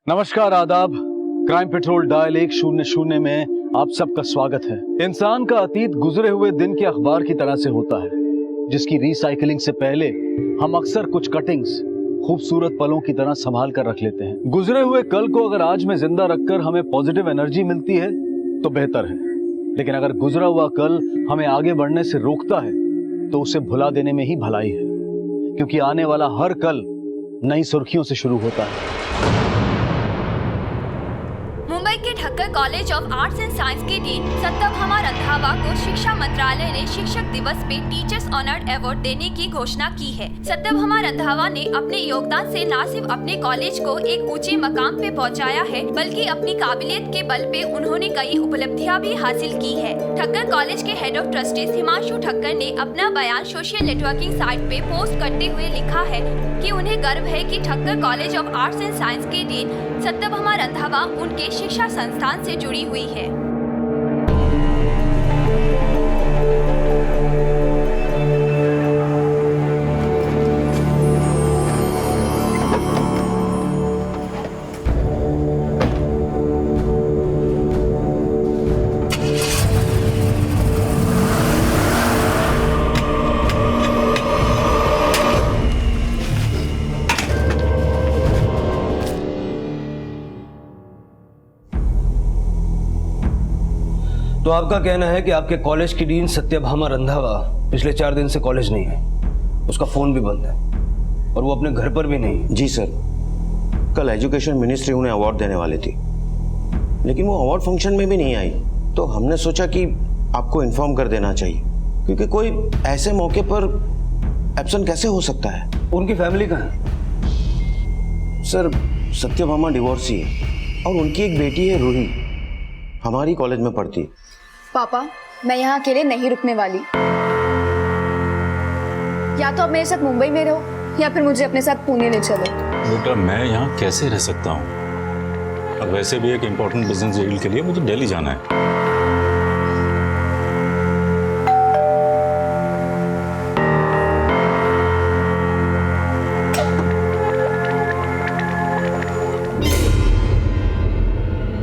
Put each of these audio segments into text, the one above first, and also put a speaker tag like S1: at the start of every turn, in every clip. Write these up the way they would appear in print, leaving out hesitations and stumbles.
S1: नमस्कार, आदाब। Crime petrol dial 100 में आप सबका स्वागत है। इंसान का अतीत गुजरे हुए दिन के अखबार की तरह से होता है, जिसकी रिसाइकलिंग से पहले हम अक्सर कुछ कटिंग्स खूबसूरत पलों की तरह संभाल कर रख लेते हैं। गुजरे हुए कल को अगर आज में जिंदा रखकर हमें पॉजिटिव एनर्जी मिलती है तो बेहतर है, लेकिन अगर गुजरा हुआ कल हमें आगे बढ़ने से रोकता है तो उसे भुला देने में ही भलाई है, क्योंकि आने वाला हर कल नई सुर्खियों से शुरू होता है।
S2: मुंबई के Thakkar college of arts and science के डीन सत्यभामा रंधावा को शिक्षा मंत्रालय ने शिक्षक दिवस पे टीचर्स ऑनर्ड अवार्ड देने की घोषणा की है। सत्यभामा रंधावा ने अपने योगदान से न सिर्फ अपने कॉलेज को एक ऊंचे मकाम पे पहुंचाया है, बल्कि अपनी काबिलियत के बल पे उन्होंने कई उपलब्धियां भी हासिल की है। ठक्कर कॉलेज के head of trustees Himanshu Thakkar ने अपना बयान सोशल नेटवर्किंग साइट पे पोस्ट करते हुए लिखा है कि उन्हें गर्व है कि Thakkar college of arts and science के डीन सत्यभामा रंधावा उनके शिक्षा संस्थान से जुड़ी हुई है।
S3: तो आपका कहना है कि आपके कॉलेज की डीन सत्यभामा रंधावा पिछले 4 दिन से कॉलेज नहीं है, उसका फोन भी बंद है और वो अपने घर पर भी नहीं।
S4: जी सर, कल एजुकेशन मिनिस्ट्री उन्हें अवार्ड देने वाली थी, लेकिन वो अवार्ड फंक्शन में भी नहीं आई, तो हमने सोचा कि आपको इन्फॉर्म कर देना चाहिए, क्योंकि कोई ऐसे मौके पर एब्सेंट कैसे हो सकता है।
S3: उनकी फैमिली कहाँ है?
S4: सर, सत्यभामा डिवोर्सी है और उनकी एक बेटी है रूही, हमारी कॉलेज में पढ़ती है।
S5: पापा, मैं यहाँ अकेले नहीं रुकने वाली। या तो आप मेरे साथ मुंबई में रहो या फिर मुझे अपने साथ पुणे ले चलो।
S6: बेटा, मैं यहाँ कैसे रह सकता हूँ? अब वैसे भी एक इम्पोर्टेंट बिजनेस डील के लिए मुझे दिल्ली जाना है।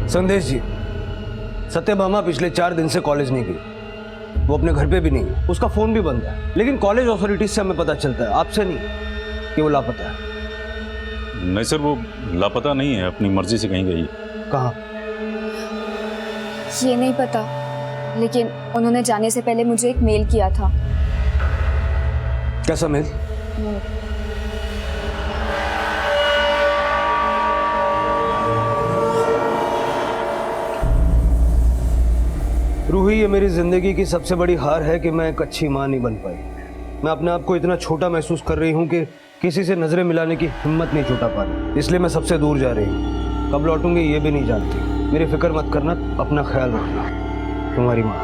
S3: संदेश जी, सत्यभामा पिछले 4 दिन से कॉलेज नहीं गई, वो अपने घर पे भी नहीं, उसका फोन भी बंद है, लेकिन कॉलेज अथॉरिटीज से हमें पता चलता है, आपसे नहीं, कि वो लापता है।
S6: नहीं सर, वो लापता नहीं है, अपनी मर्जी से कहीं गई।
S3: कहाँ?
S5: ये नहीं पता, लेकिन उन्होंने जाने से पहले मुझे एक मेल किया था।
S3: कैसा मेल? रूही, ये मेरी जिंदगी की सबसे बड़ी हार है कि मैं एक अच्छी माँ नहीं बन पाई। मैं अपने आप को इतना छोटा महसूस कर रही हूँ कि किसी से नजरें मिलाने की हिम्मत नहीं जुटा पा रही, इसलिए मैं सबसे दूर जा रही हूँ। कब लौटूंगी ये भी नहीं जानती। मेरी फिक्र मत करना, अपना ख्याल रखना। तुम्हारी माँ।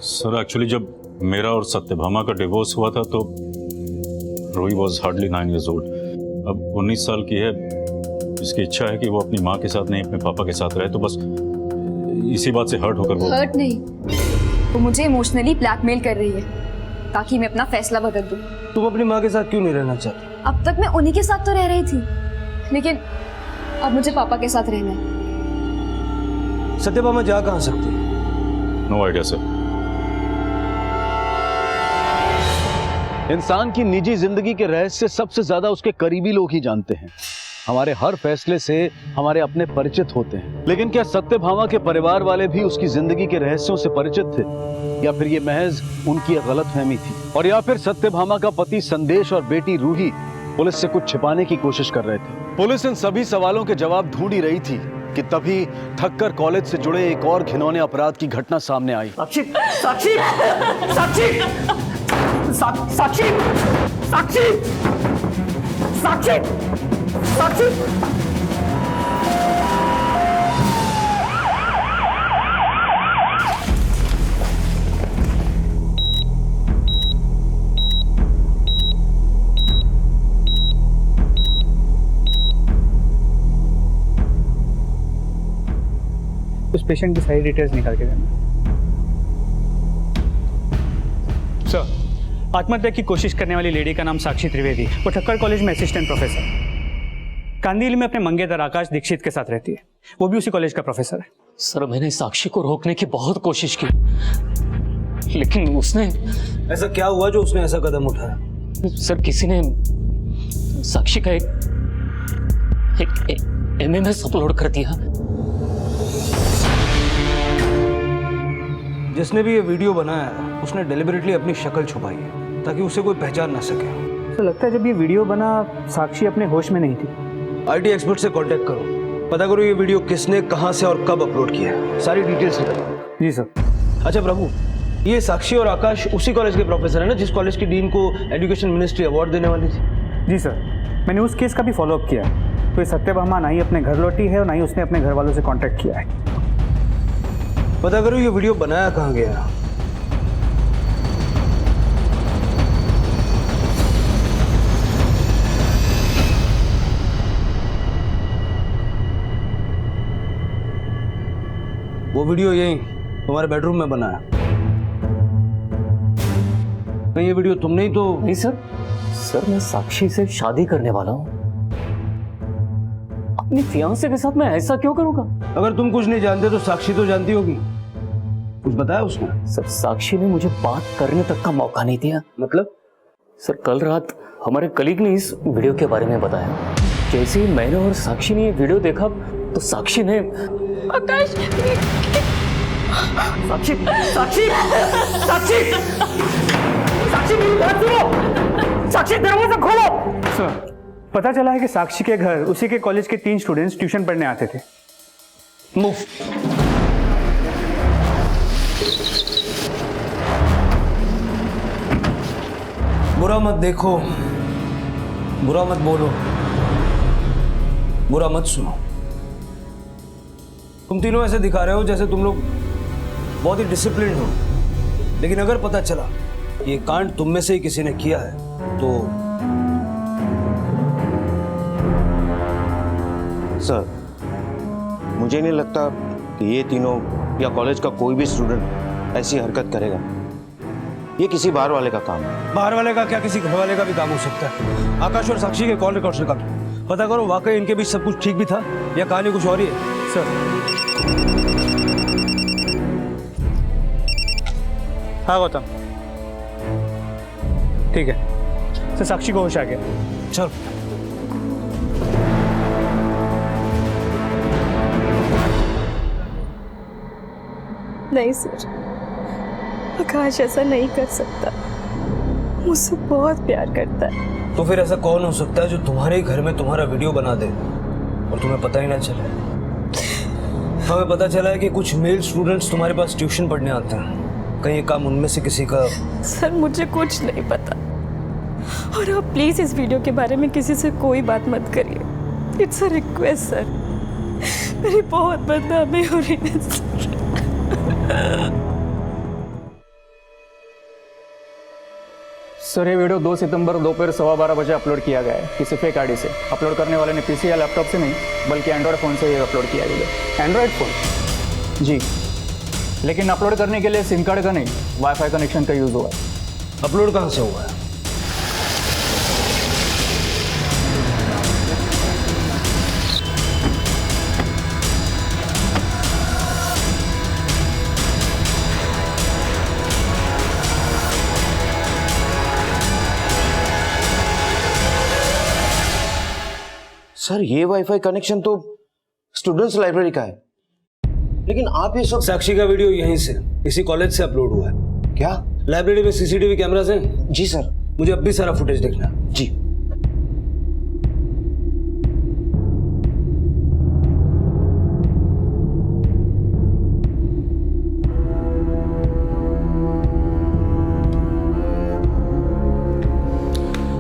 S6: सर, एक्चुअली जब मेरा और सत्यभामा का डिवोर्स हुआ था तो Ruhi was hardly 9 years old। अब 19 साल की है। इसकी इच्छा है कि वो अपनी माँ के साथ नहीं, अपने पापा के साथ रहे, तो बस इसी बात से हर्ट होकर वो
S5: हर्ट नहीं, वो मुझे इमोशनली ब्लैकमेल कर रही है ताकि मैं अपना फैसला बदल दूं।
S3: तुम अपनी माँ के साथ क्यों नहीं रहना चाहती?
S5: अब तक मैं उन्हीं के साथ तो रह रही थी, लेकिन अब मुझे पापा के साथ रहना है।
S3: सत्यभामा जा कहाँ सकती है?
S6: No idea sir.
S1: इंसान की निजी जिंदगी के रहस्य सबसे ज्यादा उसके करीबी लोग ही जानते हैं। हमारे हर फैसले से हमारे अपने परिचित होते हैं, लेकिन क्या सत्यभामा के परिवार वाले भी उसकी जिंदगी के रहस्यों से परिचित थे, या फिर ये महज उनकी गलतफहमी थी? और या फिर सत्यभामा का पति संदेश और बेटी रूही पुलिस से कुछ छिपाने की कोशिश कर रहे थे? पुलिस इन सभी सवालों के जवाब ढूंढ ही रही थी कि तभी ठक्कर कॉलेज से जुड़े एक और घिनौने अपराध की घटना सामने आई।
S7: साक्षी, साक्षी, साक्षी, साक्षी, साक्षी, साक्षी, साक्षी।
S8: उस पेशेंट की सारी डिटेल्स निकाल के देना। सर, आत्महत्या की कोशिश करने वाली लेडी का नाम साक्षी त्रिवेदी, वो ठक्कर कॉलेज में असिस्टेंट प्रोफेसर। कांदिवली में अपने मंगेतर आकाश दीक्षित के साथ रहती है, वो भी उसी कॉलेज का प्रोफेसर है।
S7: सर मैंने साक्षी को रोकने की बहुत कोशिश की, लेकिन उसने,
S3: ऐसा क्या हुआ जो उसने ऐसा कदम उठाया?
S7: सर किसी ने साक्षी का एक MMS अपलोड कर दिया।
S3: जिसने भी ये वीडियो बनाया है, उसने डेलिबरेटली अपनी शक्ल छुपाई है ताकि उसे कोई पहचान ना सके।
S8: तो लगता है जब ये वीडियो बना साक्षी अपने होश में नहीं थी।
S3: IT एक्सपर्ट से कांटेक्ट करो, पता करो ये वीडियो किसने, कहां से और कब अपलोड किया है, सारी डिटेल्स निकालो।
S8: जी सर।
S3: अच्छा प्रभु, ये साक्षी और आकाश उसी कॉलेज के प्रोफेसर है ना जिस कॉलेज की डीन को एजुकेशन मिनिस्ट्री अवार्ड देने वाली थी?
S8: जी सर, मैंने उस केस का भी फॉलोअप किया है। तो ये सत्यभामा ना ही अपने घर लौटी है और ना ही उसने अपने घर वालों से कांटेक्ट किया है।
S3: पता करो ये वीडियो बनाया कहाँ गया। वो वीडियो यही तुम्हारे बेडरूम में बना है। कहीं ये वीडियो तुमने ही तो?
S7: नहीं सर, सर मैं साक्षी से शादी करने वाला हूँ। अपनी फियांसे के साथ मैं ऐसा क्यों करूँगा?
S3: अगर तुम कुछ नहीं जानते तो साक्षी तो जानती होगी, कुछ बताया उसने?
S7: सर साक्षी ने मुझे बात करने तक का मौका नहीं दिया।
S3: मतलब?
S7: सर कल रात हमारे कलीग ने इस वीडियो के बारे में बताया। जैसे ही मैंने और साक्षी ने ये वीडियो देखा तो साक्षी ने,
S2: आकाश,
S7: साक्षी साक्षी साक्षी साक्षी मेरी बात सुनो, साक्षी दरवाजा खोलो।
S8: सर पता चला है कि साक्षी के घर उसी के कॉलेज के 3 स्टूडेंट्स ट्यूशन पढ़ने आते थे।
S3: मूव। बुरा मत देखो, बुरा मत बोलो, बुरा मत सुनो। तुम तीनों ऐसे दिखा रहे हो जैसे तुम लोग बहुत ही डिसिप्लिन हो, लेकिन अगर पता चला ये कांड तुम में से ही किसी ने किया है तो?
S4: सर, मुझे नहीं लगता कि ये तीनों या कॉलेज का कोई भी स्टूडेंट ऐसी हरकत करेगा। ये किसी बाहर वाले का काम है।
S3: बाहर वाले का क्या, किसी घर वाले का भी काम हो सकता है। आकाश और साक्षी के कॉल रिकॉर्ड निकालो, पता करो वाकई इनके बीच सब कुछ ठीक भी था या कहानी कुछ और ही है।
S8: सर हाँ गौतम, ठीक है सर, साक्षी को होश आ गया।
S3: चल।
S9: नहीं सर, आकाश ऐसा नहीं कर सकता, मुझसे बहुत प्यार करता है।
S3: तो फिर ऐसा कौन हो सकता है जो तुम्हारे ही घर में तुम्हारा वीडियो बना दे और तुम्हें पता ही ना चले? हमें पता चला है कि कुछ मेल स्टूडेंट्स तुम्हारे पास ट्यूशन पढ़ने आते हैं, कहीं ये काम उनमें से किसी का?
S9: सर मुझे कुछ नहीं पता, और आप प्लीज इस वीडियो के बारे में किसी से कोई बात मत करिए। इट्स अ रिक्वेस्ट सर, मेरी बहुत बदनामी हो रही है सर।
S8: सर ये वीडियो 2 सितंबर दोपहर 12:15 बजे अपलोड किया गया है किसी फेक आईडी से। अपलोड करने वाले ने पीसी या लैपटॉप से नहीं बल्कि एंड्रॉयड फ़ोन से ये अपलोड किया गया है। एंड्रॉयड फ़ोन जी, लेकिन अपलोड करने के लिए सिम कार्ड का नहीं वाईफाई कनेक्शन का यूज़ हुआ है।
S3: अपलोड कहाँ से हुआ है?
S4: सर ये वाईफाई कनेक्शन तो स्टूडेंट्स लाइब्रेरी का है, लेकिन आप ये सब?
S3: साक्षी का वीडियो यहीं से, इसी कॉलेज से अपलोड हुआ है।
S4: क्या?
S3: लाइब्रेरी में CCTV कैमरास हैं?
S4: जी सर।
S3: मुझे अब भी सारा फुटेज देखना है।
S4: जी।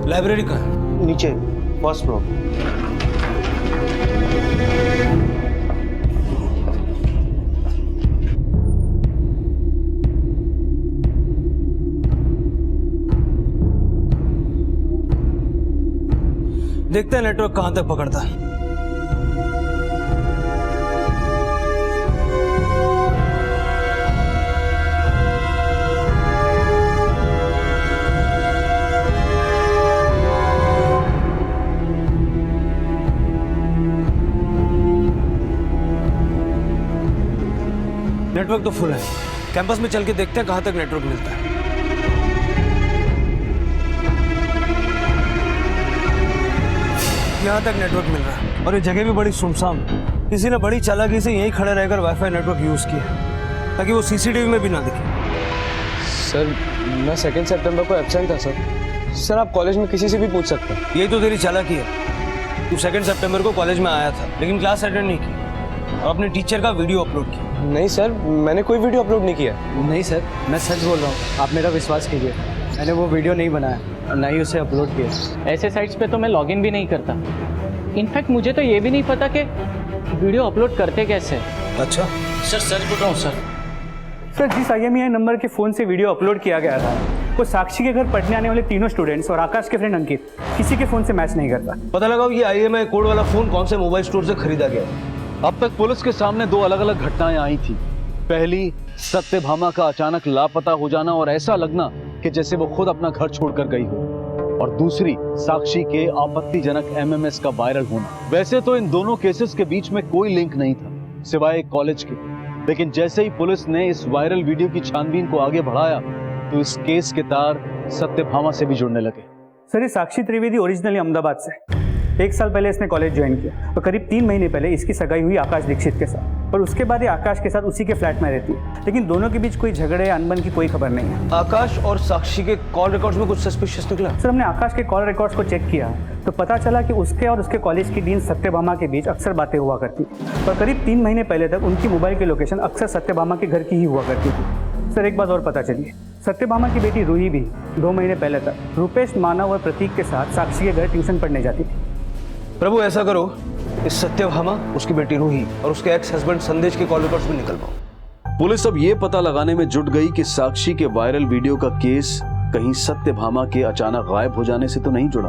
S3: लाइब्रेरी कहाँ है?
S4: नीचे फर्स्ट फ्लोर।
S3: देखते हैं नेटवर्क कहां तक पकड़ता है। नेटवर्क तो फुल है, कैंपस में चल के देखते हैं कहाँ तक नेटवर्क मिलता है। यहाँ तक नेटवर्क मिल रहा है और ये जगह भी बड़ी सुनसान। किसी ने बड़ी चालाकी से यहीं खड़े रहकर वाईफाई नेटवर्क यूज किया ताकि वो सीसीटीवी में भी ना दिखे।
S10: सर मैं 2 सितंबर को एब्सेंट था सर आप कॉलेज में किसी से भी पूछ सकते हैं।
S3: यही तो तेरी चालाकी है। तू 2 सितंबर को कॉलेज में आया था लेकिन क्लास अटेंड नहीं की और अपने टीचर का वीडियो अपलोड किया।
S10: नहीं सर मैंने कोई वीडियो अपलोड नहीं किया।
S8: नहीं सर, मैं सच बोल रहा हूँ, आप मेरा विश्वास कीजिए। मैंने वो वीडियो नहीं बनाया और ना ही उसे अपलोड किया।
S11: ऐसे साइट्स पे तो मैं लॉगिन भी नहीं करता। इनफैक्ट मुझे तो ये भी नहीं पता कि वीडियो अपलोड करते कैसे।
S3: अच्छा
S11: सर सच बोल रहा हूँ सर।
S8: सर जिस IMEI नंबर के फ़ोन से वीडियो अपलोड किया गया था वो साक्षी के घर पढ़ने आने वाले तीनों स्टूडेंट्स और आकाश के फ्रेंड अंकित किसी के फ़ोन से मैच नहीं करता।
S3: पता लगा ये IMEI कोड वाला फोन कौन से मोबाइल स्टोर से खरीदा गया।
S1: अब तक पुलिस के सामने 2 अलग अलग घटनाएं आई थी। पहली, सत्यभामा का अचानक लापता हो जाना और ऐसा लगना कि जैसे वो खुद अपना घर छोड़कर गई हो, और दूसरी साक्षी के आपत्तिजनक MMS का वायरल होना। वैसे तो इन दोनों केसेस के बीच में कोई लिंक नहीं था सिवाय कॉलेज के, लेकिन जैसे ही पुलिस ने इस वायरल वीडियो की छानबीन को आगे बढ़ाया तो इस केस के तार सत्यभामा से भी जुड़ने लगे।
S8: सर ये साक्षी त्रिवेदी ओरिजिनली अहमदाबाद से 1 साल पहले इसने कॉलेज ज्वाइन किया और करीब 3 महीने पहले इसकी सगाई हुई आकाश दीक्षित के साथ, और उसके बाद ये आकाश के साथ उसी के फ्लैट में रहती है, लेकिन दोनों के बीच कोई झगड़े या अनबन की कोई खबर नहीं है।
S3: आकाश और साक्षी के कॉल रिकॉर्ड्स में कुछ सस्पिशियस निकला।
S8: सर हमने आकाश के कॉल रिकॉर्ड्स को चेक किया तो पता चला कि उसके और उसके कॉलेज की डीन सत्यभामा के बीच अक्सर बातें हुआ करती और करीब 3 महीने पहले तक उनकी मोबाइल की लोकेशन अक्सर सत्यभामा के घर की ही हुआ करती थी। सर एक बात और पता चली, सत्यभामा की बेटी रूही भी 2 महीने पहले तक रुपेश, मानव और प्रतीक के साथ साक्षी के घर ट्यूशन पढ़ने जाती थी।
S3: प्रभु ऐसा करो, इस सत्यभामा, उसकी बेटी रूही और उसके एक्स हस्बैंड संदेश के कॉल रिकॉर्ड्स में निकलवाओ।
S1: पुलिस अब ये पता लगाने में जुट गई कि साक्षी के वायरल वीडियो का केस कहीं सत्यभामा के अचानक गायब हो जाने से तो नहीं जुड़ा,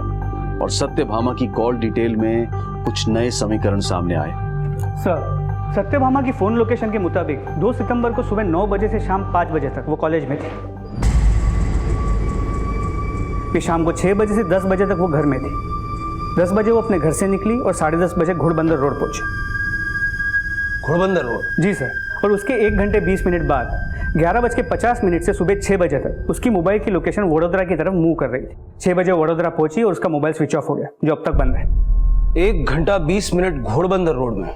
S1: और सत्यभामा की कॉल डिटेल में कुछ नए समीकरण सामने आए।
S8: सर सत्यभामा की फोन लोकेशन के मुताबिक 2 सितंबर को सुबह 9 बजे से शाम 5 बजे तक वो कॉलेज में थी। फिर शाम को 6 बजे से 10 बजे तक वो घर में थी। 10 बजे वो अपने घर से निकली और 10:30 बजे घोड़बंदर रोड पहुंची।
S3: घोड़बंदर रोड?
S8: जी सर। और उसके 1 घंटे 20 मिनट बाद 11:50 से सुबह 6 बजे तक उसकी मोबाइल की लोकेशन वडोदरा की तरफ मूव कर रही थी। 6 बजे वडोदरा पहुंची और उसका मोबाइल स्विच ऑफ हो गया, जो अब तक बंद है।
S3: 1 घंटा 20 मिनट घोड़बंदर रोड में,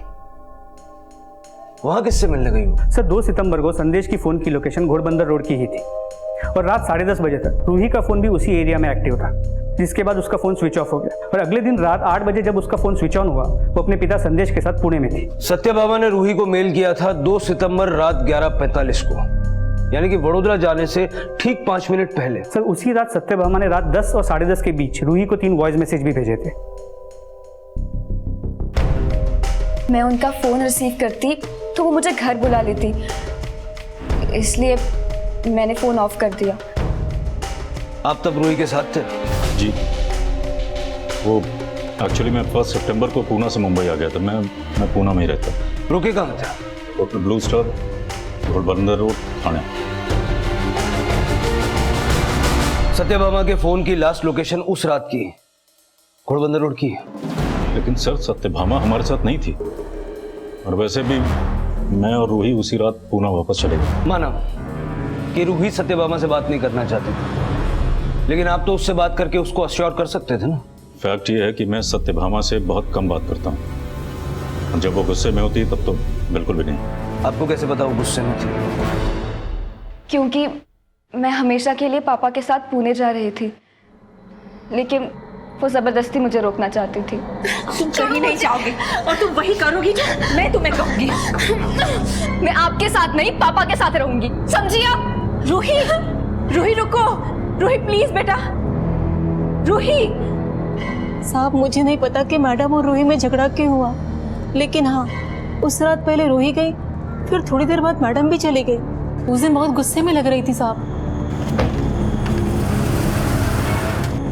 S3: वहां किससे मिलने गई हो?
S8: सर 2 सितंबर को संदेश की फोन की लोकेशन घोड़बंदर रोड की ही थी और रात 10:30 बजे तक रूही का फोन भी उसी एरिया में एक्टिव था, जिसके बाद उसका फोन स्विच ऑफ हो गया। और अगले दिन रात 8 बजे जब उसका फोन स्विच ऑन हुआ, वो अपने पिता संदेश के साथ पुणे में थी।
S3: सत्यभामा ने रूही को मेल किया था 2 सितंबर रात 11:45 को, यानी कि वडोदरा जाने से ठीक 5 मिनट पहले।
S8: सर उसी रात सत्यभामा ने रात 10 और 10:30 के बीच रूही को 3 वॉइस मैसेज भी भेजे थे।
S5: मैं उनका फ़ोन रिसीव करती तो वो मुझे घर बुला लेती, इसलिए मैंने फ़ोन ऑफ कर दिया।
S3: आप तब रूही के साथ थे?
S6: जी, वो एक्चुअली मैं 1 सितंबर को पूना से मुंबई आ गया था। मैं पूना में ही रहता।
S3: रुके कहाँ थे?
S6: Hotel Blue Star, Ghodbunder Road, Thane.
S3: Satyabhama के फोन की लास्ट लोकेशन उस रात की घोड़बंदर रोड की है।
S6: लेकिन सर सत्यभामा हमारे साथ नहीं थी, और वैसे भी मैं और रूही उसी रात पूना वापस चले गए।
S3: माना कि रूही सत्यभामा से बात नहीं करना चाहती, लेकिन आप तो उससे बात करके उसको अश्योर कर सकते थे ना।
S6: फैक्ट ये है कि मैं सत्यभामा से बहुत कम बात करता हूँ, और जब वो गुस्से में होती है तब तो बिल्कुल भी नहीं।
S3: आपको कैसे पता वो गुस्से में थी?
S5: क्योंकि मैं हमेशा के लिए पापा के साथ पुणे जा रही थी, लेकिन वो ज़बरदस्ती मुझे रोकना चाहती थी।
S9: तुम कहीं नहीं जाओगी और तुम वही करोगी जो मैं तुम्हें कहूंगी।
S5: मैं आपके साथ नहीं, पापा के साथ रहूंगी, समझी आप?
S9: रूही, रूही रुको, रूही प्लीज बेटा, रूही।
S12: साहब मुझे नहीं पता कि मैडम और रूही में झगड़ा क्यों हुआ, लेकिन हाँ उस रात पहले रूही गई, फिर थोड़ी देर बाद मैडम भी चली गई। उस दिन बहुत गुस्से में लग रही थी साहब।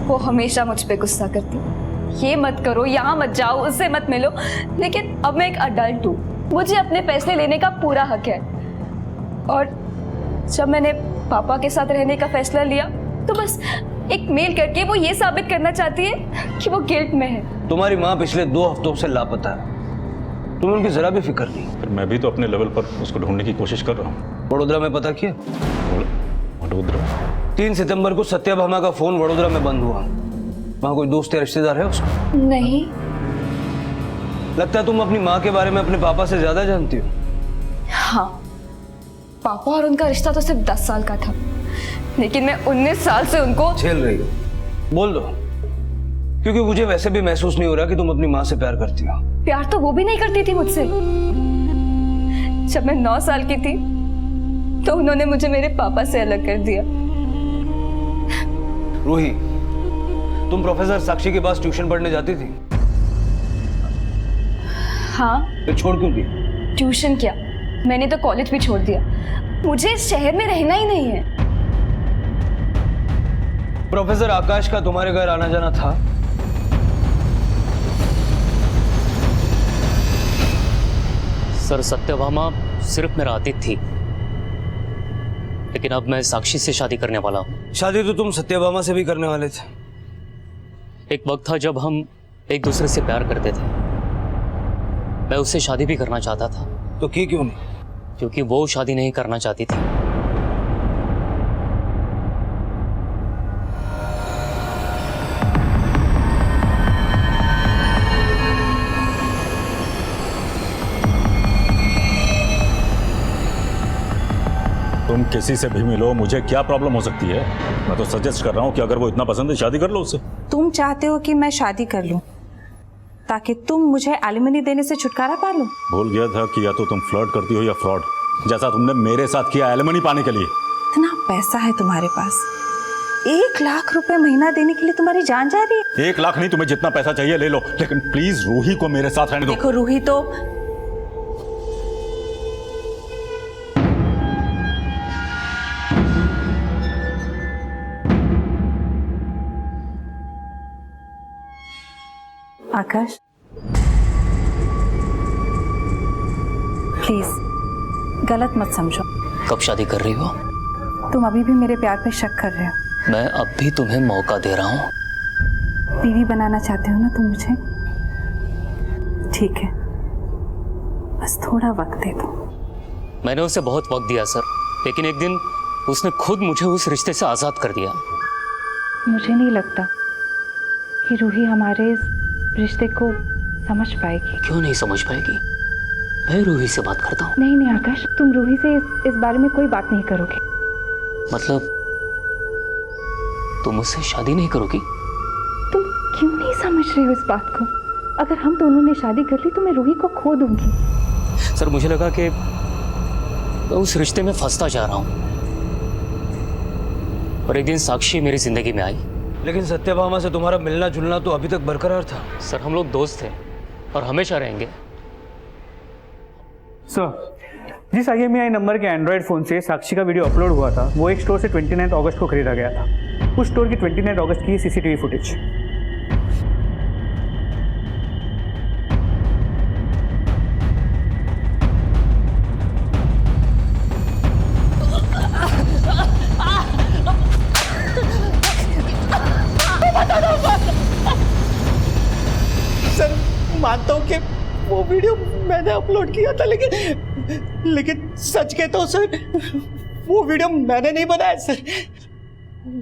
S5: वो हमेशा मुझ पे गुस्सा करती, ये मत करो, यहाँ मत जाओ, उससे मत मिलो। लेकिन अब मैं एक अडल्ट हूँ, मुझे अपने फैसले लेने का पूरा हक है। और जब मैंने पापा के साथ रहने का फैसला लिया तो बस एक मेल करके वो ये साबित करना चाहती है कि वो गिल्ट में है।
S3: तुम्हारी माँ पिछले 2 हफ्तों से लापता है, तुम्हें उनकी जरा भी फिक्र नहीं।
S6: फिर मैं भी तो अपने लेवल पर उसको ढूंढने की कोशिश कर रहा हूँ।
S3: वडोदरा में पता किया?
S6: वडोदरा?
S3: 3 सितंबर को सत्यभामा का फोन वडोदरा में बंद हुआ। वहां कोई दोस्त या रिश्तेदार है उसका?
S5: नहीं।
S3: लगता है तुम अपनी माँ के बारे में अपने पापा से ज्यादा जानती हो।
S5: हाँ, पापा और उनका रिश्ता तो सिर्फ 10 साल का था, लेकिन मैं 19 साल से उनको
S3: झेल रही हो। बोल दो, क्योंकि मुझे वैसे भी महसूस नहीं हो रहा कि तुम अपनी माँ से प्यार करती हो।
S5: प्यार तो वो भी नहीं करती थी मुझसे। जब मैं 9 साल की थी तो उन्होंने मुझे मेरे पापा से अलग कर दिया।
S3: रूही, तुम प्रोफेसर साक्षी के पास ट्यूशन पढ़ने जाती थी?
S5: हाँ।
S3: फिर छोड़ क्यों दी?
S5: ट्यूशन क्या, मैंने तो कॉलेज भी छोड़ दिया। मुझे इस शहर में रहना ही नहीं है।
S3: प्रोफेसर आकाश का तुम्हारे घर आना जाना था?
S7: सर, सत्यभामा सिर्फ मेरा आतिथ्य थी, लेकिन अब मैं साक्षी से शादी करने वाला हूँ।
S3: शादी तो तुम सत्यभामा से भी करने वाले थे।
S7: एक वक्त था जब हम एक दूसरे से प्यार करते थे। मैं उससे शादी भी करना चाहता था।
S3: तो की क्यों नहीं?
S7: क्योंकि वो शादी नहीं करना चाहती थी।
S6: तुम किसी से भी मिलो, मुझे क्या प्रॉब्लम हो सकती है? मैं तो सजेस्ट कर रहा हूँ कि अगर वो इतना पसंद है, शादी कर लो उससे।
S13: तुम चाहते हो कि मैं शादी कर लूं ताकि तुम मुझे एलिमनी देने से छुटकारा पा लो?
S6: भूल गया था कि या तो तुम फ्लर्ट करती हो या फ्रॉड, जैसा तुमने मेरे साथ किया एलिमनी पाने के लिए।
S13: इतना पैसा है तुम्हारे पास, 1 लाख रुपए महीना देने के लिए तुम्हारी जान जा रही है?
S6: 1 लाख नहीं, तुम्हें जितना पैसा चाहिए ले लो, लेकिन प्लीज रूही को मेरे साथ रहने दो।
S13: देखो रूही तो आकाश, प्लीज गलत मत समझो।
S7: कब शादी कर रही हो?
S13: तुम अभी भी मेरे प्यार पे शक कर रहे हो।
S7: मैं अब भी तुम्हें मौका दे रहा हूँ।
S13: बीवी बनाना चाहते हो ना तुम मुझे? ठीक है, बस थोड़ा वक्त दे दो।
S7: मैंने उसे बहुत वक्त दिया सर, लेकिन एक दिन उसने खुद मुझे उस रिश्ते से आज़ाद कर दिया।
S13: मुझे नहीं लगता कि रूही हमारे इस रिश्ते को समझ पाएगी।
S7: क्यों नहीं समझ पाएगी? मैं रूही से बात करता हूँ।
S13: नहीं आकाश, तुम रूही से इस बारे में कोई बात नहीं करोगे।
S7: मतलब तुम मुझसे शादी नहीं करोगी?
S13: तुम क्यों नहीं समझ रहे हो इस बात को? अगर हम दोनों ने शादी कर ली तो मैं रूही को खो दूंगी।
S7: सर, मुझे लगा कि मैं उस रिश्ते में फंसता जा रहा हूँ, और एक दिन साक्षी मेरी जिंदगी में आई।
S3: लेकिन सत्यभामा से तुम्हारा मिलना जुलना तो अभी तक बरकरार था।
S7: सर, हम लोग दोस्त थे और हमेशा रहेंगे।
S8: सर, जिस IMEI नंबर के एंड्रॉयड फ़ोन से साक्षी का वीडियो अपलोड हुआ था, वो एक स्टोर से 29 अगस्त को खरीदा गया था। उस स्टोर की 29 अगस्त की CCTV फुटेज।
S11: सर, मानता हूँ कि वो वीडियो मैंने अपलोड किया था, लेकिन सच कहता हूँ सर, वो वीडियो मैंने नहीं बनाया सर।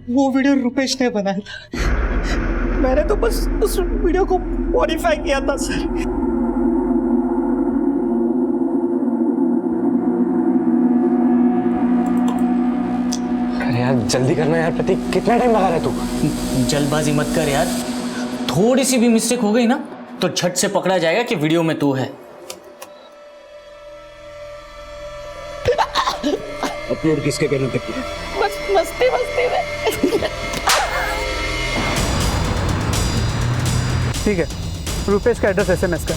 S11: वो वीडियो रुपेश ने बनाया था। मैंने तो बस उस वीडियो को मॉडिफाई किया था सर।
S10: अरे यार जल्दी करना यार प्रतीक, कितना टाइम लगा रहा है तू?
S11: जल्दबाजी मत कर यार, थोड़ी सी भी मिस्टेक हो गई ना तो झट से पकड़ा जाएगा कि वीडियो में तू है।
S3: अपलोड किसके कहने तक किया?
S9: बस मस्ती में।
S8: ठीक है, रुपेश का एड्रेस SMS का।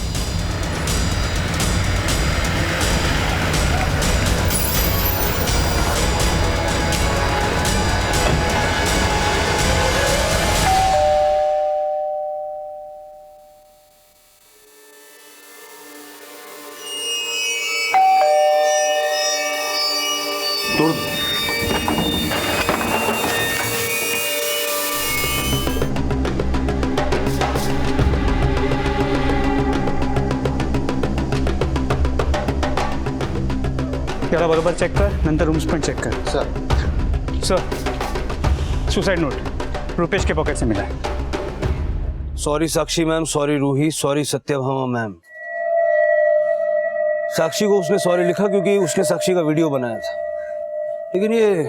S3: तोड़
S8: त्याला बरोबर चेक कर, नंतर रूम्स पण चेक कर. सर सुसाइड नोट रुपेश के पॉकेट से मिला है.
S3: Sorry Sakshi ma'am, sorry Ruhi, sorry Satyabhama ma'am. Sakshi को उसने सॉरी लिखा क्योंकि उसने साक्षी का वीडियो बनाया था, लेकिन ये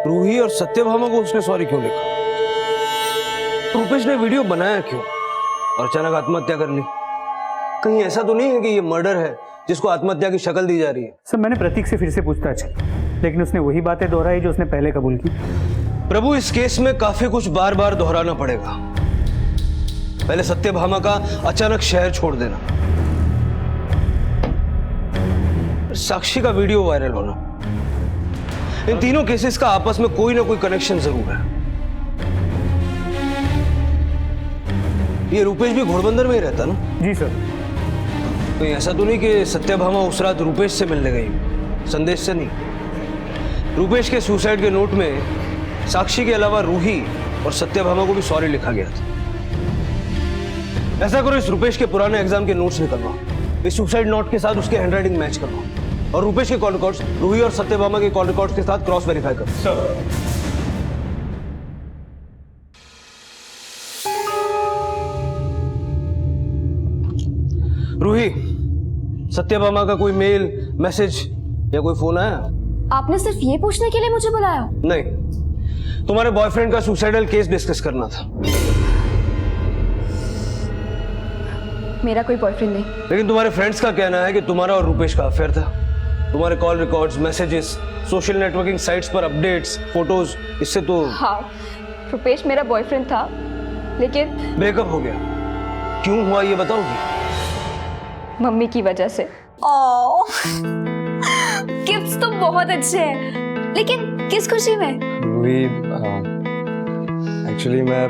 S3: रूही और सत्यभामा को उसने सॉरी क्यों लिखा? रुपेश ने वीडियो बनाया क्यों और अचानक आत्महत्या कर ली? कहीं ऐसा तो नहीं है कि ये मर्डर है जिसको आत्महत्या की शक्ल दी जा रही है?
S8: सर मैंने प्रतीक से फिर से पूछताछ की, लेकिन उसने वही बातें दोहराई जो उसने पहले कबूल की.
S3: प्रभु, इस केस में काफी कुछ बार बार दोहराना पड़ेगा. पहले सत्यभामा का अचानक शहर छोड़ देना, साक्षी का वीडियो वायरल होना, इन तीनों केसेस का आपस में कोई ना कोई कनेक्शन जरूर है. ये रुपेश भी घोड़बंदर में ही रहता ना?
S8: जी सर.
S3: कहीं ऐसा तो नहीं कि सत्यभामा उस रात रुपेश से मिलने गई, संदेश से नहीं? रुपेश के सुसाइड के नोट में साक्षी के अलावा रूही और सत्यभामा को भी सॉरी लिखा गया था. ऐसा करो, इस रुपेश के पुराने एग्जाम के नोट्स निकलवाओ, इस सुसाइड नोट के साथ उसके हैंडराइटिंग मैच करवाओ और रुपेश के कॉल रिकॉर्ड्स रूही और सत्यभामा के कॉल रिकॉर्ड्स के साथ क्रॉस वेरीफाई करो.
S8: सर
S3: रूही, सत्यभामा का कोई मेल, मैसेज या कोई फोन आया?
S5: आपने सिर्फ ये पूछने के लिए मुझे बुलाया?
S3: नहीं, तुम्हारे बॉयफ्रेंड का सुसाइडल केस डिस्कस करना था.
S5: मेरा कोई बॉयफ्रेंड नहीं.
S3: लेकिन तुम्हारे फ्रेंड्स का कहना है कि तुम्हारा और रुपेश का अफेयर था. तुम्हारे call records, messages, social networking sites पर अपडेट्स, फोटोज, इससे तो
S5: हाँ, रुपेश मेरा बॉयफ्रेंड था, लेकिन
S3: ब्रेकअप हो गया. क्यों हुआ ये बताओगी?
S5: मम्मी की वजह से. गिफ्ट्स तो बहुत अच्छे हैं, लेकिन किस खुशी में?
S10: एक्चुअली मैं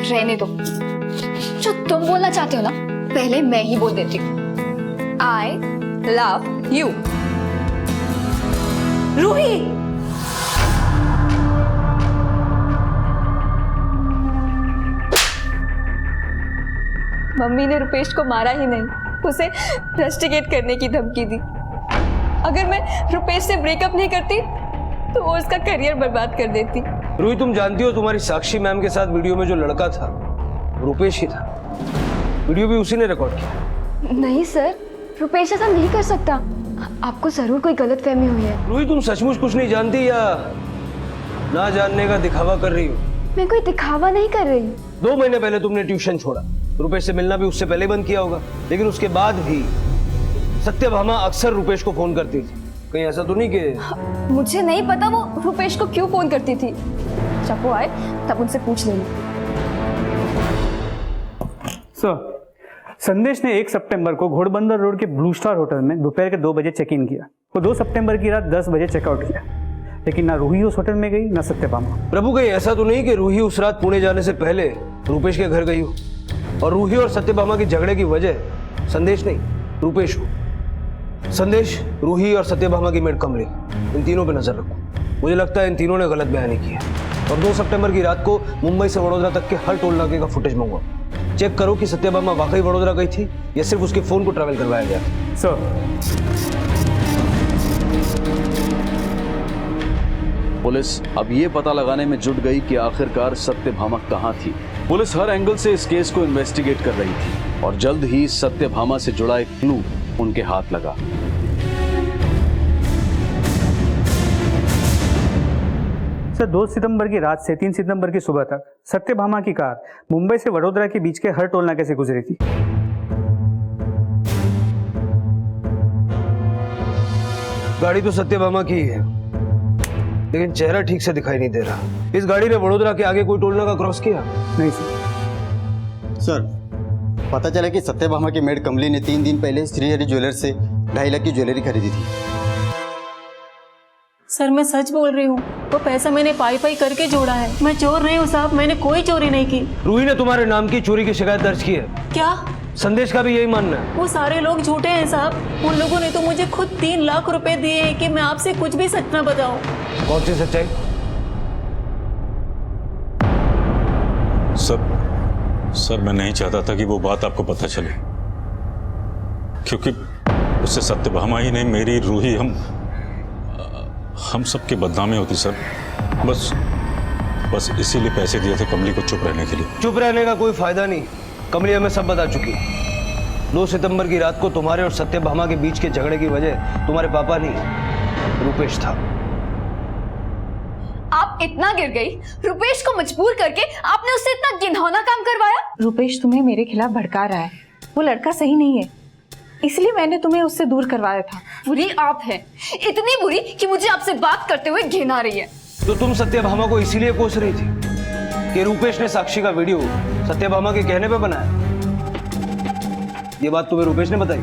S5: रहने दो. जो तुम बोलना चाहते हो ना, पहले मैं ही बोल देती हूँ. I love you. Ruhi, mummy ने रुपेश को मारा ही नहीं, उसे रस्टिकेट करने की धमकी दी. अगर मैं रुपेश से ब्रेकअप नहीं करती तो वो उसका करियर बर्बाद कर देती.
S3: रूही, तुम जानती हो तुम्हारी साक्षी मैम के साथ वीडियो में जो लड़का था रुपेश ही था. वीडियो भी उसी ने रिकॉर्ड किया.
S5: नहीं सर, रुपेश ऐसा नहीं कर सकता. आपको जरूर कोई गलतफहमी हुई है.
S3: रूही, तुम सचमुच कुछ नहीं जानती या ना जानने का दिखावा कर रही हो?
S5: मैं कोई दिखावा नहीं कर रही.
S3: 2 महीने पहले तुमने ट्यूशन छोड़ा, रुपेश से मिलना भी उससे पहले बंद किया होगा, लेकिन उसके बाद भी सत्यभामा अक्सर रुपेश को फोन करती थी. कहीं ऐसा तो नहीं कि?
S5: मुझे नहीं पता वो रुपेश को क्यों फोन करती थी. जब वो आए तब उनसे पूछ लेना.
S8: सर, संदेश ने 1 सितंबर को घोड़बंदर रोड के ब्लू स्टार होटल में दोपहर के 2 बजे चेक इन किया. वो 2 सितंबर की रात 10 बजे चेकआउट किया, लेकिन ना रूही उस होटल में गई ना सत्यभामा.
S3: प्रभु, कहीं ऐसा तो नहीं कि रूही उस रात पुणे जाने से पहले रुपेश के घर गई हो और रूही और सत्यभामा की झगड़े की वजह संदेश नहीं रुपेश हो? संदेश, रूही और सत्यभामा की मेड कमली, इन तीनों पे नजर रखो. मुझे लगता है इन तीनों ने गलत बयानी की है. और 2 सितंबर की रात को मुंबई से वडोदरा तक के हर टोल नाके का फुटेज मंगवाओ. चेक करो कि सत्यभामा वाकई वडोदरा गई थी या सिर्फ उसके फोन को ट्रैवल करवाया गया.
S8: सर,
S1: पुलिस अब ये पता लगाने में जुट गई कि आखिरकार सत्यभामा कहाँ थी. पुलिस हर एंगल से इस केस को इन्वेस्टिगेट कर रही थी और जल्द ही सत्यभामा से जुड़ा एक क्लू उनके हाथ लगा.
S8: सर, 2 सितंबर की रात से 3 सितंबर की सुबह तक सत्यभामा की कार मुंबई से वडोदरा के बीच के हर टोल नाके से गुजरी थी.
S3: गाड़ी तो सत्यभामा की है, लेकिन चेहरा ठीक से दिखाई नहीं दे रहा. इस गाड़ी ने वडोदरा के आगे कोई टोल नाका क्रॉस किया?
S8: नहीं सर.
S14: सर, पता चला कि सत्यभामा की मेड कमली ने 3 दिन पहले श्रीहरि ज्वेलर्स से 2.5 लाख की ज्वेलरी खरीदी थी.
S12: सर, मैं सच बोल रही हूँ. वो पैसा मैंने पाई पाई करके जोड़ा है. मैं चोर नहीं हूँ साहब, मैंने कोई चोरी नहीं की.
S3: रूही ने तुम्हारे नाम की चोरी की शिकायत दर्ज की है.
S12: क्या?
S3: संदेश का भी यही मानना है.
S12: वो सारे लोग झूठे हैं साहब. उन लोगों ने तो मुझे खुद 3 लाख रुपए दिए हैं कि मैं आपसे कुछ भी सच ना बताऊं.
S3: कौन सी सच्चाई?
S6: सर, मैं नहीं चाहता था कि वो बात आपको पता चले, क्योंकि उससे सत्यभामा ही नहीं, मेरी रूही, हम सबकी बदनामी होती सर। बस इसीलिए पैसे दिए थे कमली को चुप रहने के लिए।
S3: चुप रहने का कोई फायदा नहीं, कमली हमें सब बता चुकी है। 2 सितंबर की रात को तुम्हारे और सत्यभामा के बीच के झगड़े की वजह तुम्हारे पापा नहीं, रूपेश था।
S5: आप इतना गिर गई, रुपेश को मजबूर करके आपने उससे इतना घिनौना काम करवाया।
S13: रुपेश तुम्हें मेरे खिलाफ भड़का रहा है, वो लड़का सही नहीं है, इसलिए मैंने तुम्हें उससे दूर करवाया था।
S5: बुरी आप हैं, इतनी बुरी कि मुझे आपसे बात करते हुए घिन आ रही है।
S3: तो तुम सत्यभामा को इसीलिए कोस रही थी कि रूपेश ने साक्षी का वीडियो सत्यभामा के कहने पे बनाया। ये बात तुम्हें रूपेश ने बताई?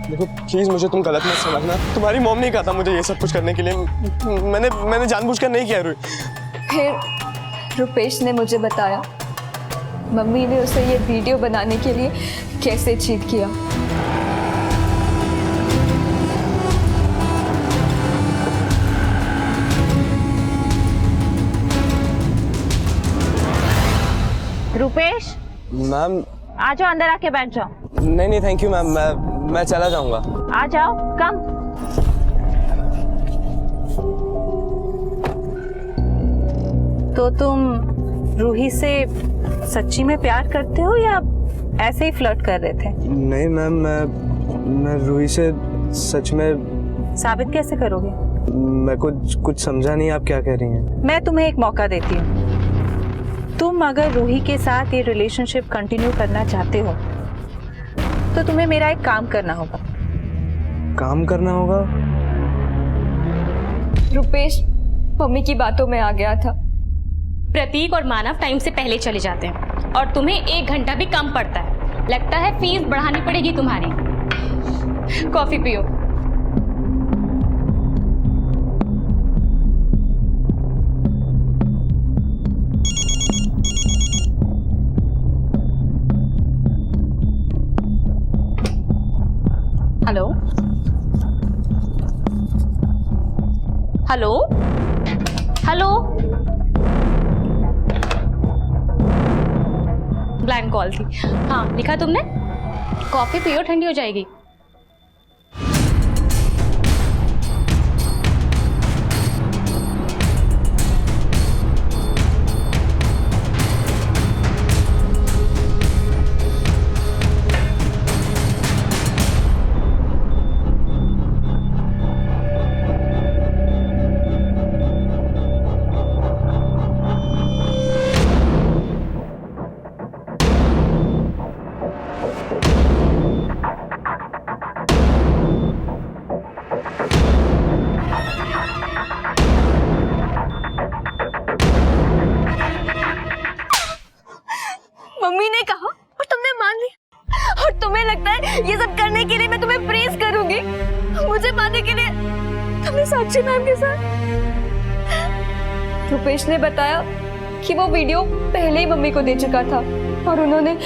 S10: देखो प्लीज मुझे तुम गलत मत समझना, तुम्हारी मॉम नहीं कहा था मुझे ये सब कुछ करने के लिए। मैंने जानबूझकर नहीं किया रूही।
S5: फिर रुपेश ने मुझे बताया मम्मी ने उसे ये वीडियो बनाने के लिए कैसे चीट किया।
S13: रुपेश
S10: मैम
S13: आ जाओ, अंदर आके बैठ जाओ।
S10: नहीं थैंक यू मैम, मैं चला जाऊंगा।
S13: आ जाओ, कम। तो तुम रूही से सच्ची में प्यार करते हो या ऐसे ही फ्लर्ट कर रहे थे?
S10: नहीं मैम, मैं रूही से सच में।
S13: साबित कैसे करोगे?
S10: मैं कुछ समझा नहीं आप क्या कह रही हैं।
S13: मैं तुम्हें एक मौका देती हूँ, तुम अगर रूही के साथ ये रिलेशनशिप कंटिन्यू करना चाहते हो तो तुम्हें मेरा एक काम करना होगा।
S10: काम करना होगा?
S5: रुपेश मम्मी की बातों में आ गया था।
S9: प्रतीक और मानव टाइम से पहले चले जाते हैं और तुम्हें 1 घंटा भी कम पड़ता है। लगता है फीस बढ़ानी पड़ेगी तुम्हारी। कॉफी पियो। Hello hello hello, blank call थी। हाँ लिखा तुमने? कॉफी पियो, ठंडी हो जाएगी।
S5: मम्मी ने कहा और तुमने मान लिया, और तुम्हें लगता है ये सब करने के लिए मैं तुम्हें प्रेज करूंगी? मुझे पाने के लिए तुमने साक्षी मैम के साथ। रुपेश ने बताया कि वो वीडियो पहले ही मम्मी को दे चुका था और उन्होंने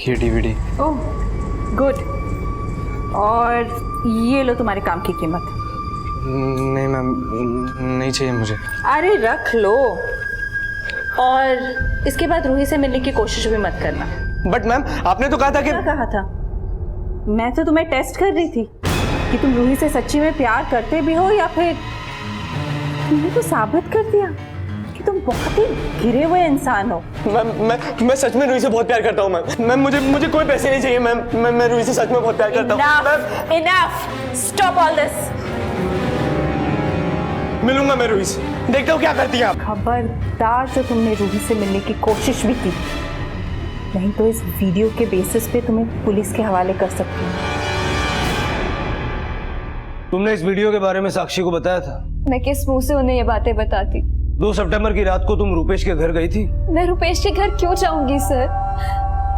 S10: ये डीवीडी।
S13: ओह गुड, और ये लो तुम्हारे काम की कीमत।
S10: नहीं मैम, नहीं चाहिए मुझे।
S13: अरे रख लो, और इसके बाद रूही से मिलने की कोशिश भी मत करना।
S10: बट मैम आपने तो कहा था कि।
S13: क्या कहा था? मैं तो तुम्हें टेस्ट कर रही थी कि तुम रूही से सच्ची में प्यार करते भी हो या फिर। तुमने तो साबित कर दिया कि तुम बहुत ही गिरे हुए इंसान हो।
S10: मैं सच में रूही से बहुत प्यार करता हूँ मैम। मुझे कोई पैसे नहीं चाहिए मैम। मैं रूही से सच में बहुत प्यार करता हूँ।
S13: Enough! Stop all this!
S10: मिलूंगा मैं रूही से, देखता हूँ क्या करती है आप।
S13: खबरदार जो तुमने रूही से मिलने की कोशिश भी की, नहीं तो इस वीडियो के बेसिस पे तुम्हें पुलिस के हवाले कर सकती हूँ।
S3: तुमने इस वीडियो के बारे में साक्षी को बताया था?
S5: मैं किस मुंह से उन्हें ये बातें बताती?
S3: 2 सितंबर की रात को तुम रूपेश के घर गई थी?
S5: मैं रुपेश के घर क्यों जाऊंगी सर?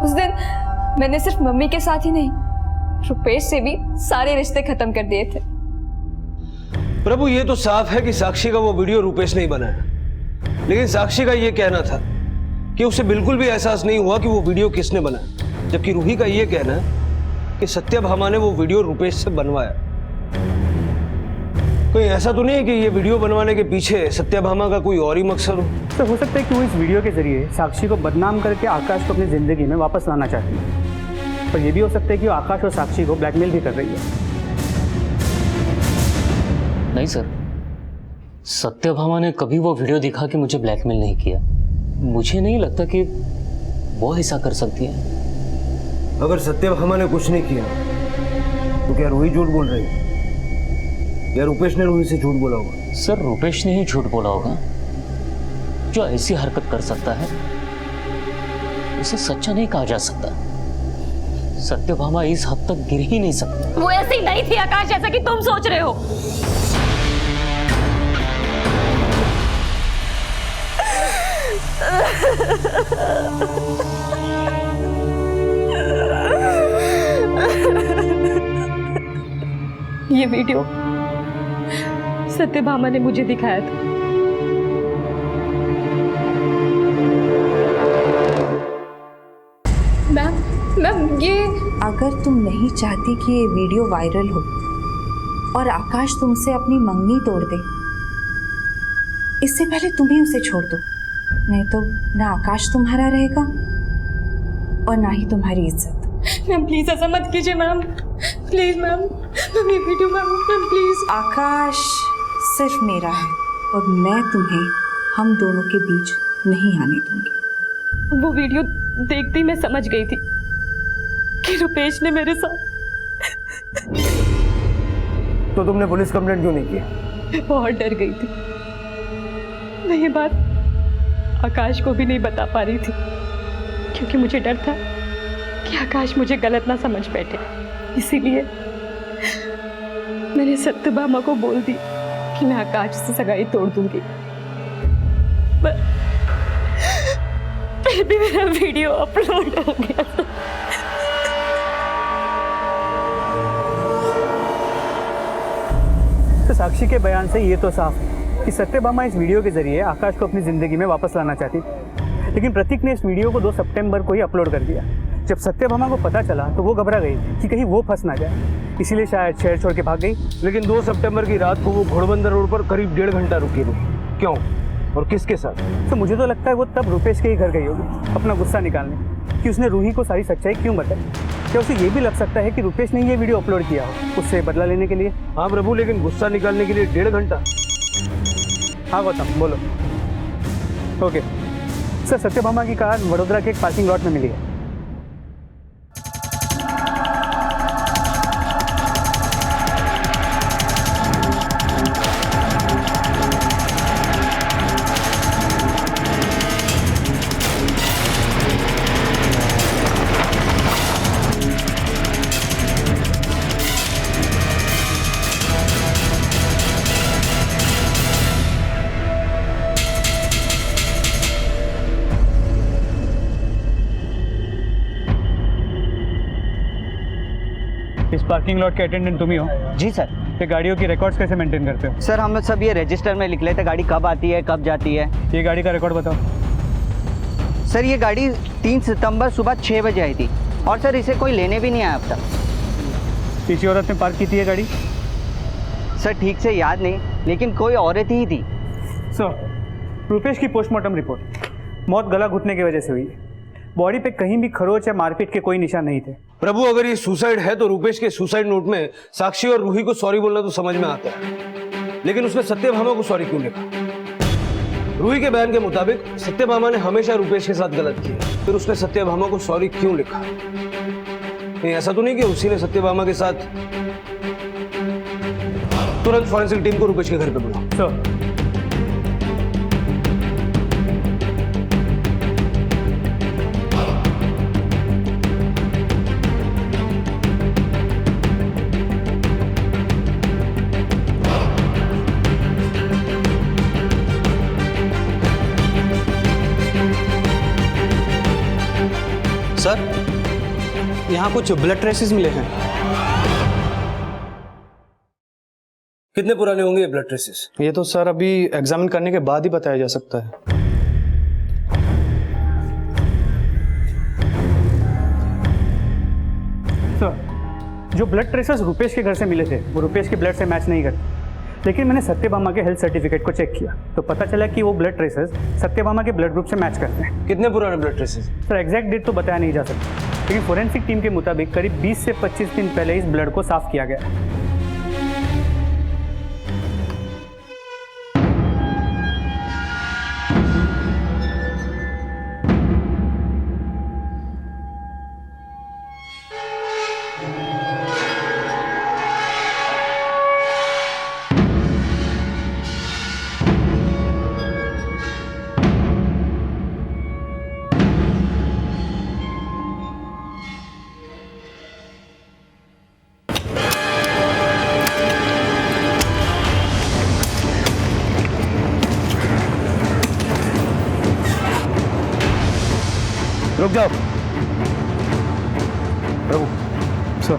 S5: उस दिन मैंने सिर्फ मम्मी के साथ ही नहीं, रुपेश से भी सारे रिश्ते खत्म कर दिए थे।
S3: प्रभु ये तो साफ है कि साक्षी का वो वीडियो रूपेश नहीं बनाया, लेकिन साक्षी का ये कहना था कि उसे बिल्कुल भी एहसास नहीं हुआ कि वो वीडियो किसने बनाया, जबकि रूही का ये कहना है कि सत्यभामा ने वो वीडियो रूपेश से बनवाया। तो ऐसा तो नहीं है कि ये वीडियो बनवाने के पीछे सत्यभामा का कोई और ही मकसद हो?
S8: तो हो सकता है कि वो इस वीडियो के जरिए साक्षी को बदनाम करके आकाश को अपनी ज़िंदगी में वापस लाना चाहती है। पर यह भी हो सकता है कि वो आकाश और साक्षी को ब्लैकमेल भी कर रही है।
S7: नहीं सर, सत्यभामा ने कभी वो वीडियो दिखा कि मुझे ब्लैकमेल नहीं किया। मुझे नहीं लगता कि वो ऐसा कर सकती है।
S3: अगर सत्यभामा ने कुछ नहीं किया तो क्या रूही झूठ बोल रही है? या रुपेश ने रूही से झूठ बोला होगा?
S7: सर, रुपेश ने ही झूठ बोला होगा। जो ऐसी हरकत कर सकता है उसे सच्चा नहीं कहा जा सकता। सत्यभामा इस हद तक गिर ही नहीं सकती।
S9: वो ऐसी नहीं थी आकाश जैसा कि तुम सोच रहे हो। ये वीडियो सत्यभामा ने मुझे दिखाया था। मैम ये
S13: अगर तुम नहीं चाहती कि ये वीडियो वायरल हो और आकाश तुमसे अपनी मंगनी तोड़ दे, इससे पहले तुम ही उसे छोड़ दो। नहीं तो ना आकाश तुम्हारा रहेगा और ना ही तुम्हारी इज्जत।
S9: मैम प्लीज ऐसा मत कीजिए मैम, प्लीज मैम, ये वीडियो मैम प्लीज।
S13: आकाश सिर्फ मेरा है और मैं तुम्हें हम दोनों के बीच नहीं आने दूंगी।
S9: वो वीडियो देखते ही मैं समझ गई थी कि रुपेश ने मेरे साथ।
S3: तो तुमने पुलिस कंप्लेंट क्यों नहीं की?
S9: बहुत डर गई थी। मैं ये बात आकाश को भी नहीं बता पा रही थी क्योंकि मुझे डर था कि आकाश मुझे गलत ना समझ बैठे। इसीलिए मैंने सत्यभामा को बोल दी कि मैं आकाश से सगाई तोड़ दूंगी। फिर भी मेरा वीडियो अपलोड हो गया।
S8: तो साक्षी के बयान से ये तो साफ है कि सत्यभामा इस वीडियो के जरिए आकाश को अपनी ज़िंदगी में वापस लाना चाहती थी। लेकिन प्रतीक ने इस वीडियो को 2 सितंबर को ही अपलोड कर दिया। जब सत्यभामा को पता चला तो वो घबरा गई कि कहीं वो फंस ना जाए, इसीलिए शायद शहर छोड़ के भाग गई।
S3: लेकिन 2 सितंबर की रात को वो घोड़बंदर रोड पर करीब 1.5 घंटा रुकी थी। क्यों और किसके साथ?
S8: तो मुझे तो लगता है वो तब रुपेश के ही घर गई होगी अपना गुस्सा निकालने कि उसने रूही को सारी सच्चाई क्यों बताई। क्या उसे ये भी लग सकता है कि रुपेश ने ये वीडियो अपलोड किया हो उससे बदला लेने के लिए?
S3: हाँ प्रभु, लेकिन गुस्सा निकालने के लिए 1.5 घंटा?
S8: हाँ गौतम बोलो। ओके सर, सत्यभामा की कार वडोदरा के एक पार्किंग लॉट में मिली है। इस पार्किंग लॉट के अटेंडेंट तुम ही हो?
S11: जी सर।
S8: ये गाड़ियों की रिकॉर्ड्स कैसे मेंटेन करते हो?
S11: सर हम सब ये रजिस्टर में लिख लेते गाड़ी कब आती है कब जाती है।
S8: ये गाड़ी का रिकॉर्ड बताओ।
S11: सर ये गाड़ी 3 सितंबर सुबह 6 बजे आई थी और सर इसे कोई लेने भी नहीं आया अब तक।
S8: किसी औरत ने पार्क की थी ये गाड़ी?
S11: सर ठीक से याद नहीं, लेकिन कोई औरत ही थी।
S8: सर रुपेश की पोस्टमार्टम रिपोर्ट, मौत गला घुटने की वजह से हुई है। बॉडी पे कहीं भी खरोच या मारपीट के कोई निशान नहीं थे।
S3: प्रभु अगर ये सुसाइड है तो रुपेश के सुसाइड नोट में साक्षी और रूही को सॉरी बोलना तो समझ में आता है, लेकिन उसने सत्यभामा को सॉरी क्यों लिखा? रूही के बयान के मुताबिक सत्यभामा ने हमेशा रुपेश के साथ गलत किया, फिर उसने सत्यभामा को सॉरी क्यों लिखा? नहीं ऐसा तो नहीं कि उसी ने सत्यभामा के साथ? तुरंत फॉरेंसिक टीम को रुपेश के घर पे बुलाओ।
S8: सर
S10: सर यहाँ कुछ ब्लड ट्रेसेस मिले हैं।
S3: कितने पुराने होंगे ये ब्लड ट्रेसेस?
S10: ये तो सर अभी एग्जामिन करने के बाद ही बताया जा सकता है।
S8: सर जो ब्लड ट्रेसेस रुपेश के घर से मिले थे वो रुपेश के ब्लड से मैच नहीं करते। लेकिन मैंने सत्यभामा के हेल्थ सर्टिफिकेट को चेक किया तो पता चला कि वो ब्लड ट्रेसेस सत्यभामा के ब्लड ग्रुप से मैच करते हैं।
S3: कितने पुराने blood traces?
S8: Sir exact date तो बताया नहीं जा सकता, लेकिन फोरेंसिक टीम के मुताबिक करीब 20 से 25 दिन पहले इस ब्लड को साफ किया गया है।
S3: रुक जाओ प्रभु।
S8: सर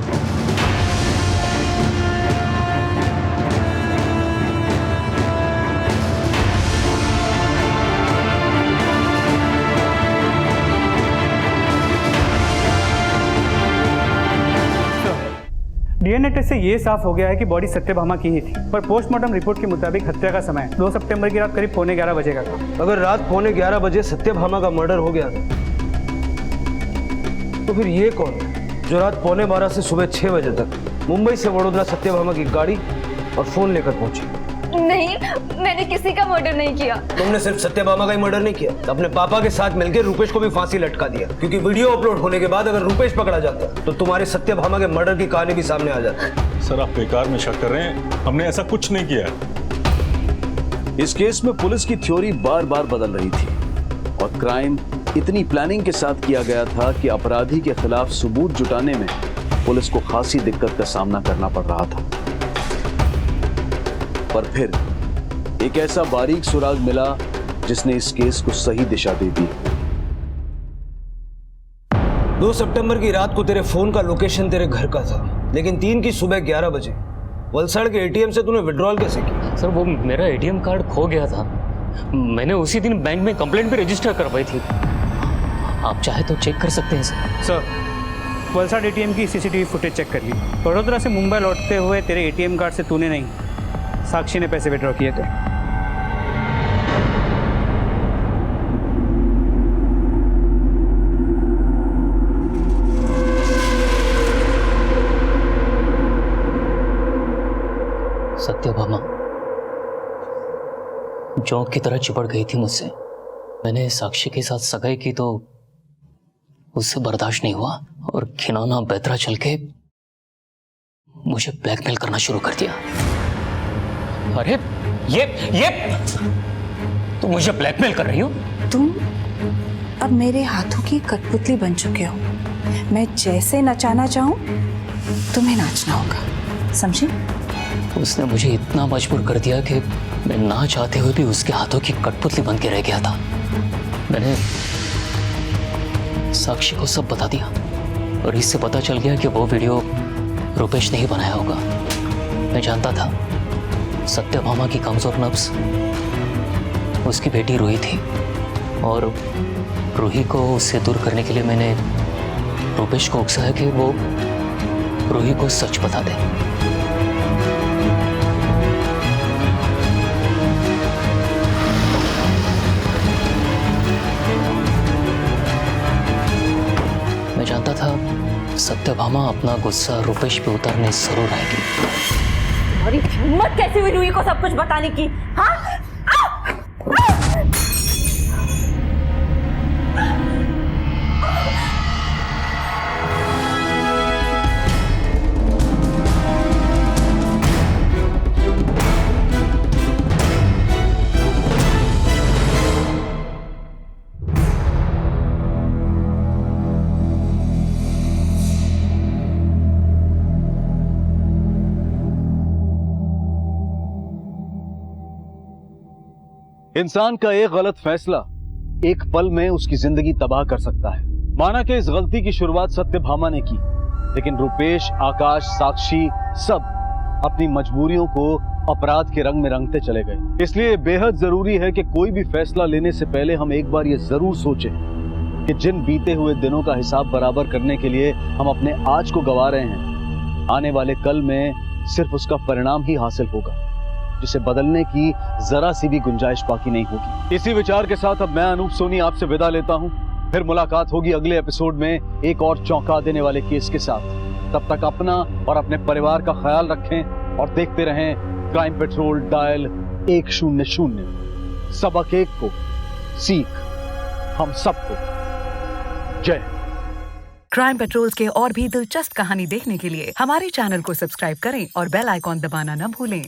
S8: डीएनए टेस्ट से ये साफ हो गया है कि बॉडी सत्यभामा की ही थी, पर पोस्टमार्टम रिपोर्ट के मुताबिक हत्या का समय 2 सितंबर की रात करीब 11:15 बजे का था।
S3: अगर रात 11:15 बजे सत्यभामा का मर्डर हो गया तो फिर ये कौन है जो रात 11:15 से सुबह 6 बजे तक मुंबई से वडोदरा सत्यभामा की गाड़ी और फोन लेकर पहुंची?
S5: नहीं, मैंने किसी का मर्डर नहीं किया।
S3: तुमने सिर्फ सत्यभामा का ही मर्डर नहीं किया, अपने पापा के साथ मिलकर रूपेश को भी फांसी लटका दिया, क्योंकि वीडियो अपलोड होने के बाद अगर रूपेश पकड़ा जाता तो तुम्हारे सत्यभामा के मर्डर की कहानी भी सामने आ जाती।
S6: सर आप बेकार में शक कर रहे हैं, हमने ऐसा कुछ नहीं किया।
S1: इस केस में पुलिस की थ्योरी बार बार बदल रही थी और क्राइम इतनी प्लानिंग के साथ किया गया था कि अपराधी के खिलाफ सबूत जुटाने में पुलिस को खासी दिक्कत का सामना करना पड़ रहा था। पर फिर एक ऐसा बारीक सुराग मिला जिसने इस केस को सही दिशा दे दी।
S3: 2 सितंबर की रात को तेरे फोन का लोकेशन तेरे घर का था, लेकिन 3 की सुबह 11 बजे वलसाड़ के एटीएम से तूने विड्रॉल कैसे किया?
S7: सर वो मेरा एटीएम कार्ड खो गया था, मैंने उसी दिन बैंक में कंप्लेंट भी रजिस्टर करवाई थी। आप चाहे तो चेक कर सकते हैं सर।
S8: सर वलसाड़ एटीएम की सीसीटीवी फुटेज चेक कर ली। वडोदरा से मुंबई लौटते हुए तेरे एटीएम कार्ड से तूने नहीं, साक्षी ने पैसे विड्रॉ किए थे।
S7: सत्यभामा जोंक की तरह चिपड़ गई थी मुझसे। मैंने साक्षी के साथ सगाई की तो उससे बर्दाश्त नहीं हुआ और खिनौना बेतरा चल के मुझे ब्लैकमेल करना शुरू कर दिया। अरे ये तुम मुझे ब्लैकमेल कर रही हो?
S13: तुम अब मेरे हाथों की कठपुतली बन चुके हो। मैं जैसे नचाना चाहूं तुम्हें नाचना होगा, समझे?
S7: उसने मुझे इतना मजबूर कर दिया कि मैं ना चाहते हुए भी उसके हाथों की कठपुतली बन के रह गया था। मैंने साक्षी को सब बता दिया और इससे पता चल गया कि वो वीडियो रूपेश ने ही बनाया होगा। मैं जानता था सत्यभामा की कमजोर नब्ज उसकी बेटी रूही थी और रूही को उससे दूर करने के लिए मैंने रूपेश को उकसाया कि वो रूही को सच बता दे। मैं जानता था सत्यभामा अपना गुस्सा रूपेश पे उतारने जरूर आएगी।
S13: तुम्हारी हिम्मत कैसी हुई रूही को सब कुछ बताने की? हाँ?
S1: इंसान का एक गलत फैसला एक पल में उसकी जिंदगी तबाह कर सकता है। माना कि इस गलती की शुरुआत सत्यभामा ने की, लेकिन रूपेश, आकाश, साक्षी सब अपनी मजबूरियों को अपराध के रंग में रंगते चले गए। इसलिए बेहद जरूरी है कि कोई भी फैसला लेने से पहले हम एक बार ये जरूर सोचें कि जिन बीते हुए दिनों का हिसाब बराबर करने के लिए हम अपने आज को गंवा रहे हैं, आने वाले कल में सिर्फ उसका परिणाम ही हासिल होगा। जिसे बदलने की जरा सी भी गुंजाइश बाकी नहीं होगी। इसी विचार के साथ अब मैं अनूप सोनी आपसे विदा लेता हूं। फिर मुलाकात होगी अगले एपिसोड में एक और चौंका देने वाले केस के साथ। तब तक अपना और अपने परिवार का ख्याल रखें और देखते रहें क्राइम पेट्रोल डायल 100। सबक एक को सीख हम सबको। जय।
S15: क्राइम पेट्रोल के और भी दिलचस्प कहानी देखने के लिए हमारे चैनल को सब्सक्राइब करें और बेल आइकॉन दबाना न भूलें।